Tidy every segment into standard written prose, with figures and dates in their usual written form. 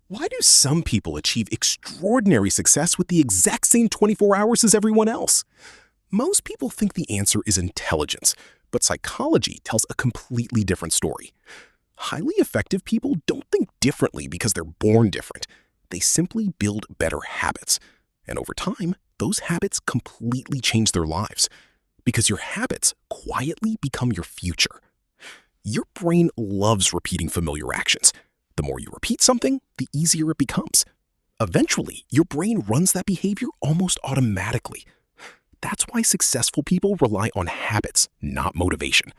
Why do some people achieve extraordinary success with the exact same 24 hours as everyone else? Most people think the answer is intelligence, but psychology tells a completely different story. Highly effective people don't think differently because they're born different. They simply build better habits. And over time, those habits completely change their lives. Because your habits quietly become your future. Your brain loves repeating familiar actions. The more you repeat something, the easier it becomes. Eventually, your brain runs that behavior almost automatically. That's why successful people rely on habits, not motivation.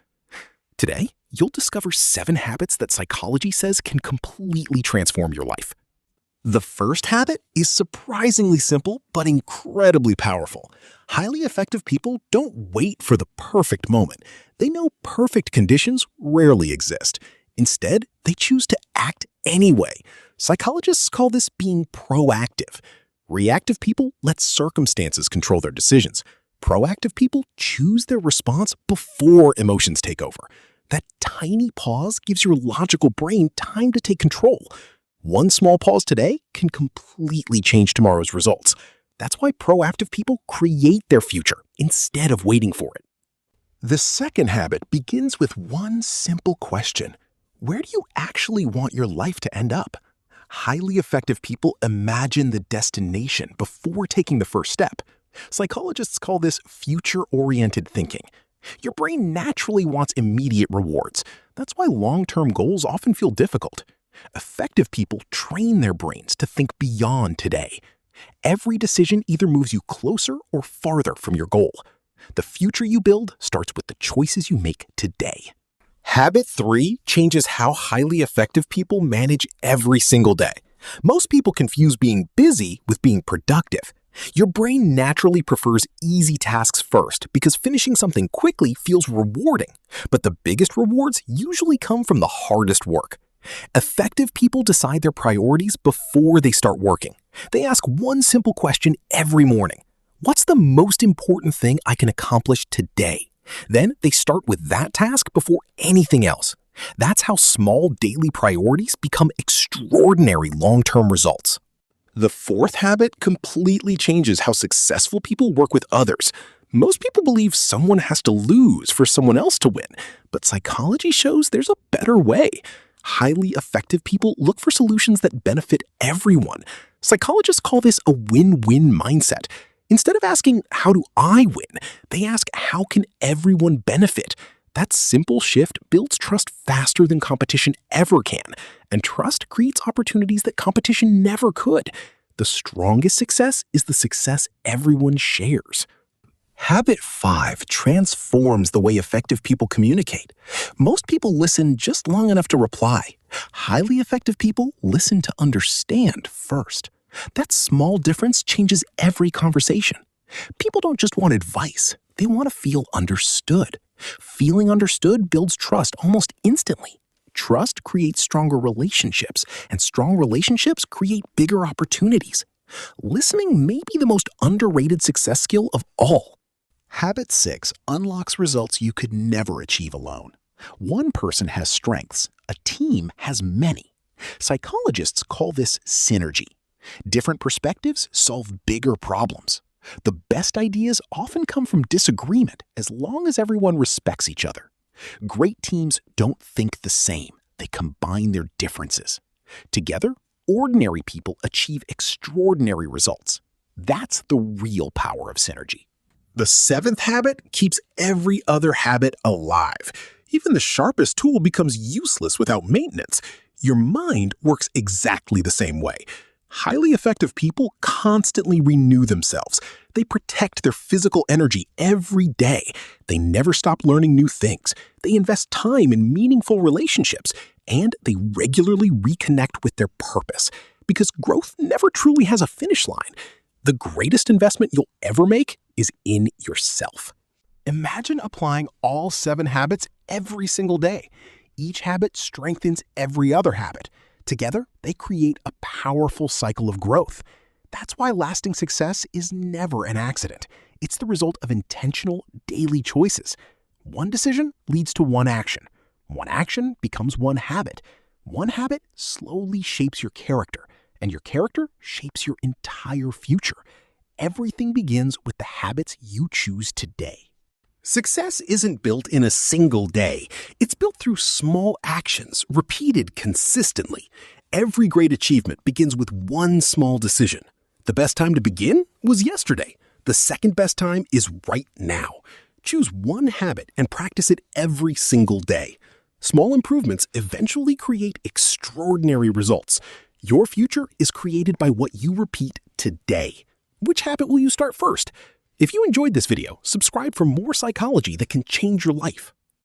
Today, you'll discover 7 habits that psychology says can completely transform your life. The first habit is surprisingly simple but incredibly powerful. Highly effective people don't wait for the perfect moment. They know perfect conditions rarely exist. Instead, they choose to act anyway. Psychologists call this being proactive. Reactive people let circumstances control their decisions. Proactive people choose their response before emotions take over. That tiny pause gives your logical brain time to take control. One small pause today can completely change tomorrow's results. That's why proactive people create their future instead of waiting for it. The second habit begins with one simple question. Where do you actually want your life to end up? Highly effective people imagine the destination before taking the first step. Psychologists call this future-oriented thinking. Your brain naturally wants immediate rewards. That's why long-term goals often feel difficult. Effective people train their brains to think beyond today. Every decision either moves you closer or farther from your goal. The future you build starts with the choices you make today. Habit 3 changes how highly effective people manage every single day. Most people confuse being busy with being productive. Your brain naturally prefers easy tasks first because finishing something quickly feels rewarding. But the biggest rewards usually come from the hardest work. Effective people decide their priorities before they start working. They ask one simple question every morning. What's the most important thing I can accomplish today? Then they start with that task before anything else. That's how small daily priorities become extraordinary long-term results. The fourth habit completely changes how successful people work with others. Most people believe someone has to lose for someone else to win, but psychology shows there's a better way. Highly effective people look for solutions that benefit everyone. Psychologists call this a win-win mindset. Instead of asking, how do I win? They ask, how can everyone benefit? That simple shift builds trust faster than competition ever can. And trust creates opportunities that competition never could. The strongest success is the success everyone shares. Habit 5 transforms the way effective people communicate. Most people listen just long enough to reply. Highly effective people listen to understand first. That small difference changes every conversation. People don't just want advice, they want to feel understood. Feeling understood builds trust almost instantly. Trust creates stronger relationships, and strong relationships create bigger opportunities. Listening may be the most underrated success skill of all. Habit 6 unlocks results you could never achieve alone. One person has strengths, a team has many. Psychologists call this synergy. Different perspectives solve bigger problems. The best ideas often come from disagreement as long as everyone respects each other. Great teams don't think the same. They combine their differences. Together, ordinary people achieve extraordinary results. That's the real power of synergy. The 7th habit keeps every other habit alive. Even the sharpest tool becomes useless without maintenance. Your mind works exactly the same way. Highly effective people constantly renew themselves. They protect their physical energy every day. They never stop learning new things. They invest time in meaningful relationships, and they regularly reconnect with their purpose. Because growth never truly has a finish line. The greatest investment you'll ever make is in yourself. Imagine applying all 7 habits every single day. Each habit strengthens every other habit. Together, they create a powerful cycle of growth. That's why lasting success is never an accident. It's the result of intentional, daily choices. One decision leads to one action. One action becomes one habit. One habit slowly shapes your character. And your character shapes your entire future. Everything begins with the habits you choose today. Success isn't built in a single day. It's built through small actions, repeated consistently. Every great achievement begins with one small decision. The best time to begin was yesterday. The second best time is right now. Choose one habit and practice it every single day. Small improvements eventually create extraordinary results. Your future is created by what you repeat today. Which habit will you start first? If you enjoyed this video, subscribe for more psychology that can change your life.